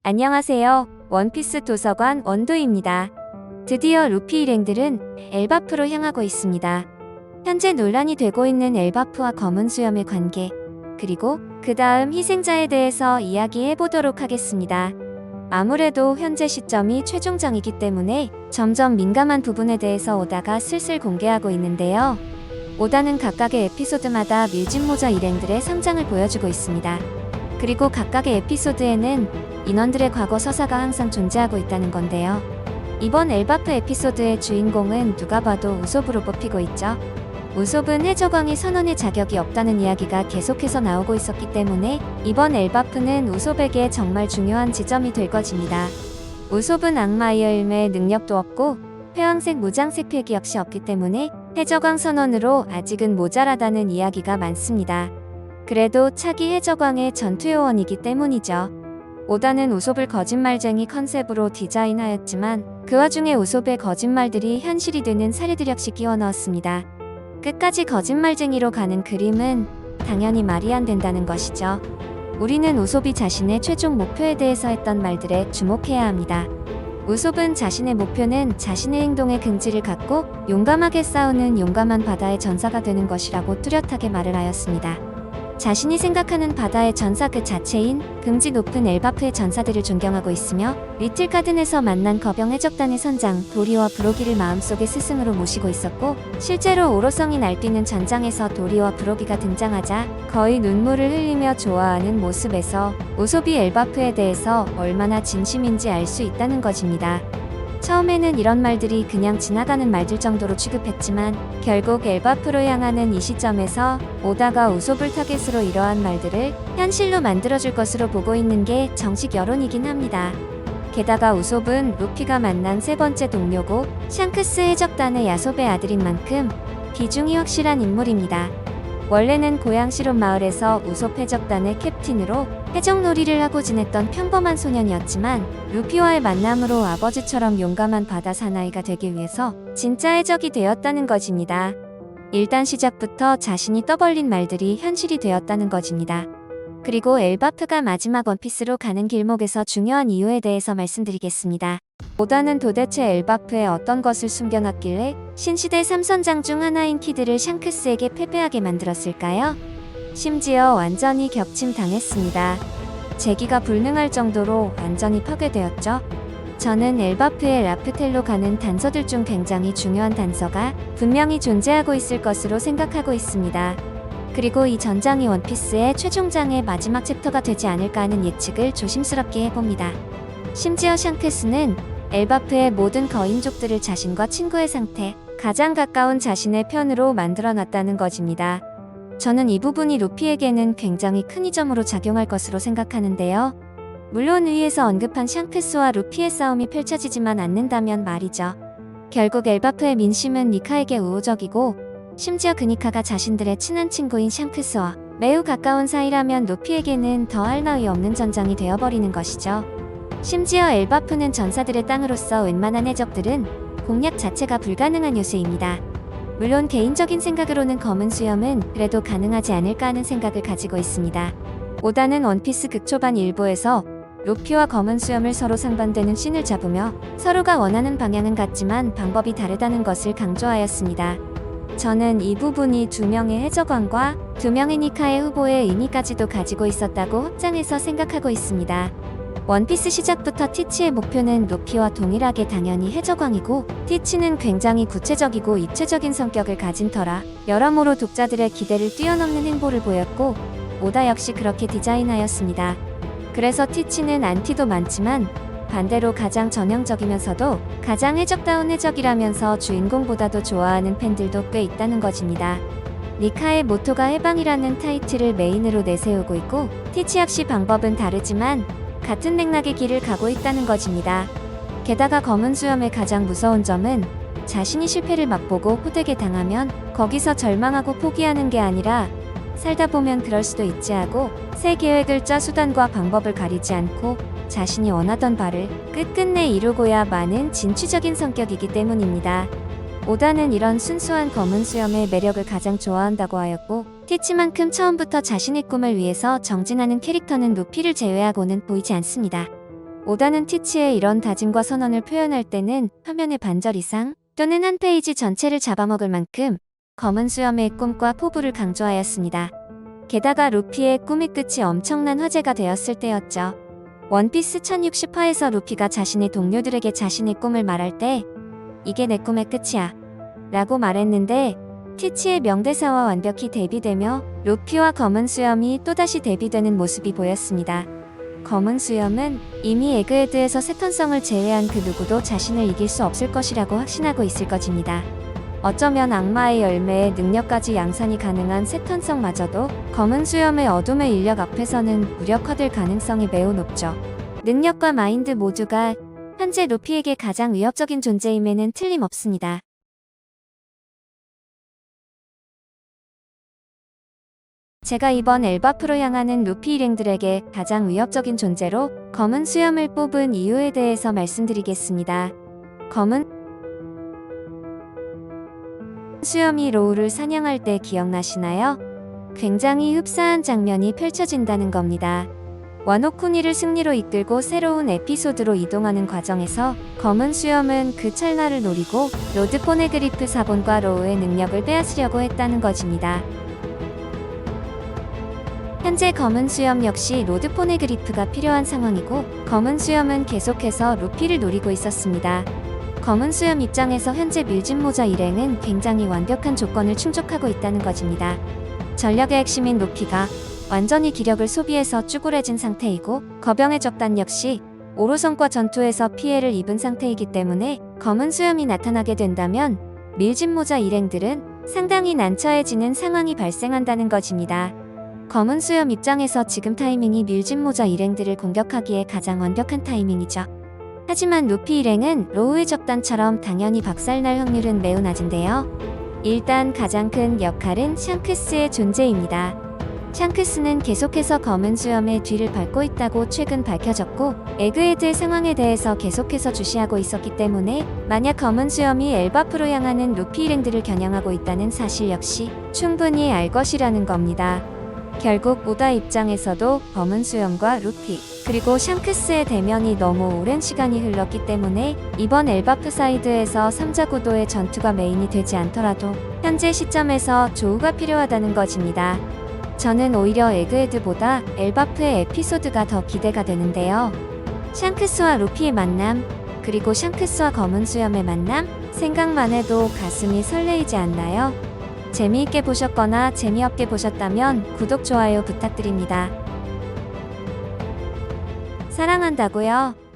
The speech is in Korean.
안녕하세요. 원피스 도서관 원도입니다. 드디어 루피 일행들은 엘바프로 향하고 있습니다. 현재 논란이 되고 있는 엘바프와 검은 수염의 관계, 그리고 그 다음 희생자에 대해서 이야기해보도록 하겠습니다. 아무래도 현재 시점이 최종장이기 때문에 점점 민감한 부분에 대해서 오다가 슬슬 공개하고 있는데요. 오다는 각각의 에피소드마다 밀짚모자 일행들의 성장을 보여주고 있습니다. 그리고 각각의 에피소드에는 인원들의 과거 서사가 항상 존재하고 있다는 건데요. 이번 엘바프 에피소드의 주인공은 누가 봐도 우솝으로 뽑히고 있죠. 우솝은 해적왕의 선언의 자격이 없다는 이야기가 계속해서 나오고 있었기 때문에 이번 엘바프는 우솝에게 정말 중요한 지점이 될 것입니다. 우솝은 악마의 열매의 능력도 없고 회왕색 무장색 필기 역시 없기 때문에 해적왕 선언으로 아직은 모자라다는 이야기가 많습니다. 그래도 차기 해적왕의 전투요원이기 때문이죠. 오다는 우솝을 거짓말쟁이 컨셉으로 디자인하였지만 그 와중에 우솝의 거짓말들이 현실이 되는 사례들 역시 끼워 넣었습니다. 끝까지 거짓말쟁이로 가는 그림은 당연히 말이 안 된다는 것이죠. 우리는 우솝이 자신의 최종 목표에 대해서 했던 말들에 주목해야 합니다. 우솝은 자신의 목표는 자신의 행동에 긍지를 갖고 용감하게 싸우는 용감한 바다의 전사가 되는 것이라고 뚜렷하게 말을 하였습니다. 자신이 생각하는 바다의 전사 그 자체인 긍지 높은 엘바프의 전사들을 존경하고 있으며 리틀 가든에서 만난 거병 해적단의 선장 도리와 브로기를 마음속에 스승으로 모시고 있었고, 실제로 오로성이 날뛰는 전장에서 도리와 브로기가 등장하자 거의 눈물을 흘리며 좋아하는 모습에서 우솝이 엘바프에 대해서 얼마나 진심인지 알 수 있다는 것입니다. 처음에는 이런 말들이 그냥 지나가는 말들 정도로 취급했지만 결국 엘바프로 향하는 이 시점에서 오다가 우솝을 타겟으로 이러한 말들을 현실로 만들어줄 것으로 보고 있는 게 정식 여론이긴 합니다. 게다가 우솝은 루피가 만난 세 번째 동료고 샹크스 해적단의 야솝의 아들인 만큼 비중이 확실한 인물입니다. 원래는 고향 시론 마을에서 우솝 해적단의 캡틴으로 해적놀이를 하고 지냈던 평범한 소년이었지만 루피와의 만남으로 아버지처럼 용감한 바다 사나이가 되기 위해서 진짜 해적이 되었다는 것입니다. 일단 시작부터 자신이 떠벌린 말들이 현실이 되었다는 것입니다. 그리고 엘바프가 마지막 원피스로 가는 길목에서 중요한 이유에 대해서 말씀드리겠습니다. 오다는 도대체 엘바프에 어떤 것을 숨겨놨길래 신시대 3선장 중 하나인 키드를 샹크스에게 패배하게 만들었을까요? 심지어 완전히 격침당했습니다. 제기가 불능할 정도로 완전히 파괴되었죠. 저는 엘바프의 라프텔로 가는 단서들 중 굉장히 중요한 단서가 분명히 존재하고 있을 것으로 생각하고 있습니다. 그리고 이 전장이 원피스의 최종장의 마지막 챕터가 되지 않을까 하는 예측을 조심스럽게 해봅니다. 심지어 샹크스는 엘바프의 모든 거인족들을 자신과 친구의 상태, 가장 가까운 자신의 편으로 만들어놨다는 것입니다. 저는 이 부분이 루피에게는 굉장히 큰 이점으로 작용할 것으로 생각하는데요. 물론 위에서 언급한 샹크스와 루피의 싸움이 펼쳐지지만 않는다면 말이죠. 결국 엘바프의 민심은 니카에게 우호적이고, 심지어 그 니카가 자신들의 친한 친구인 샹크스와 매우 가까운 사이라면 루피에게는 더할 나위 없는 전장이 되어버리는 것이죠. 심지어 엘바프는 전사들의 땅으로서 웬만한 해적들은 공략 자체가 불가능한 요소입니다. 물론 개인적인 생각으로는 검은 수염은 그래도 가능하지 않을까 하는 생각을 가지고 있습니다. 오다는 원피스 극초반 일부에서 루피와 검은 수염을 서로 상반되는 씬을 잡으며 서로가 원하는 방향은 같지만 방법이 다르다는 것을 강조하였습니다. 저는 이 부분이 두 명의 해적왕과 두 명의 니카의 후보의 의미까지도 가지고 있었다고 확장해서 생각하고 있습니다. 원피스 시작부터 티치의 목표는 루피와 동일하게 당연히 해적왕이고, 티치는 굉장히 구체적이고 입체적인 성격을 가진 터라 여러모로 독자들의 기대를 뛰어넘는 행보를 보였고, 오다 역시 그렇게 디자인하였습니다. 그래서 티치는 안티도 많지만 반대로 가장 전형적이면서도 가장 해적다운 해적이라면서 주인공보다도 좋아하는 팬들도 꽤 있다는 것입니다. 니카의 모토가 해방이라는 타이틀을 메인으로 내세우고 있고, 티치 역시 방법은 다르지만 같은 맥락의 길을 가고 있다는 것입니다. 게다가 검은 수염의 가장 무서운 점은 자신이 실패를 맛보고 호되게 당하면 거기서 절망하고 포기하는 게 아니라 살다 보면 그럴 수도 있지 하고 새 계획을 짜 수단과 방법을 가리지 않고 자신이 원하던 바를 끝끝내 이루고야 마는 진취적인 성격이기 때문입니다. 오다는 이런 순수한 검은 수염의 매력을 가장 좋아한다고 하였고, 티치만큼 처음부터 자신의 꿈을 위해서 정진하는 캐릭터는 루피를 제외하고는 보이지 않습니다. 오다는 티치의 이런 다짐과 선언을 표현할 때는 화면의 반절 이상 또는 한 페이지 전체를 잡아먹을 만큼 검은 수염의 꿈과 포부를 강조하였습니다. 게다가 루피의 꿈이 끝이 엄청난 화제가 되었을 때였죠. 원피스 1060화에서 루피가 자신의 동료들에게 자신의 꿈을 말할 때 이게 내 꿈의 끝이야 라고 말했는데 티치의 명대사와 완벽히 대비되며 루피와 검은 수염이 또다시 대비되는 모습이 보였습니다. 검은 수염은 이미 에그헤드에서 세턴성을 제외한 그 누구도 자신을 이길 수 없을 것이라고 확신하고 있을 것입니다. 어쩌면 악마의 열매의 능력까지 양산이 가능한 세턴성마저도 검은 수염의 어둠의 인력 앞에서는 무력화될 가능성이 매우 높죠. 능력과 마인드 모두가 현재 루피에게 가장 위협적인 존재임에는 틀림없습니다. 제가 이번 엘바프로 향하는 루피 일행들에게 가장 위협적인 존재로 검은 수염을 뽑은 이유에 대해서 말씀드리겠습니다. 검은 수염이 로우를 사냥할 때 기억나시나요? 굉장히 흡사한 장면이 펼쳐진다는 겁니다. 와노쿠니를 승리로 이끌고 새로운 에피소드로 이동하는 과정에서 검은 수염은 그 찰나를 노리고 로드 포네그리프 사본과 로우의 능력을 빼앗으려고 했다는 것입니다. 현재 검은 수염 역시 로드 포네그리프가 필요한 상황이고 검은 수염은 계속해서 루피를 노리고 있었습니다. 검은 수염 입장에서 현재 밀짚모자 일행은 굉장히 완벽한 조건을 충족하고 있다는 것입니다. 전력의 핵심인 루피가 완전히 기력을 소비해서 쭈그레진 상태이고 거병의 적단 역시 오로성과 전투에서 피해를 입은 상태이기 때문에 검은 수염이 나타나게 된다면 밀짚모자 일행들은 상당히 난처해지는 상황이 발생한다는 것입니다. 검은 수염 입장에서 지금 타이밍이 밀짚모자 일행들을 공격하기에 가장 완벽한 타이밍이죠. 하지만 루피 일행은 로우의 적단처럼 당연히 박살날 확률은 매우 낮은데요. 일단 가장 큰 역할은 샹크스의 존재입니다. 샹크스는 계속해서 검은 수염의 뒤를 밟고 있다고 최근 밝혀졌고 에그헤드의 상황에 대해서 계속해서 주시하고 있었기 때문에 만약 검은 수염이 엘바프로 향하는 루피 일행들을 겨냥하고 있다는 사실 역시 충분히 알 것이라는 겁니다. 결국 오다 입장에서도 검은 수염과 루피 그리고 샹크스의 대면이 너무 오랜 시간이 흘렀기 때문에 이번 엘바프 사이드에서 3자 구도의 전투가 메인이 되지 않더라도 현재 시점에서 조우가 필요하다는 것입니다. 저는 오히려 에그헤드보다 엘바프의 에피소드가 더 기대가 되는데요. 샹크스와 루피의 만남 그리고 샹크스와 검은 수염의 만남 생각만 해도 가슴이 설레이지 않나요? 재미있게 보셨거나 재미없게 보셨다면 구독, 좋아요 부탁드립니다. 사랑한다고요?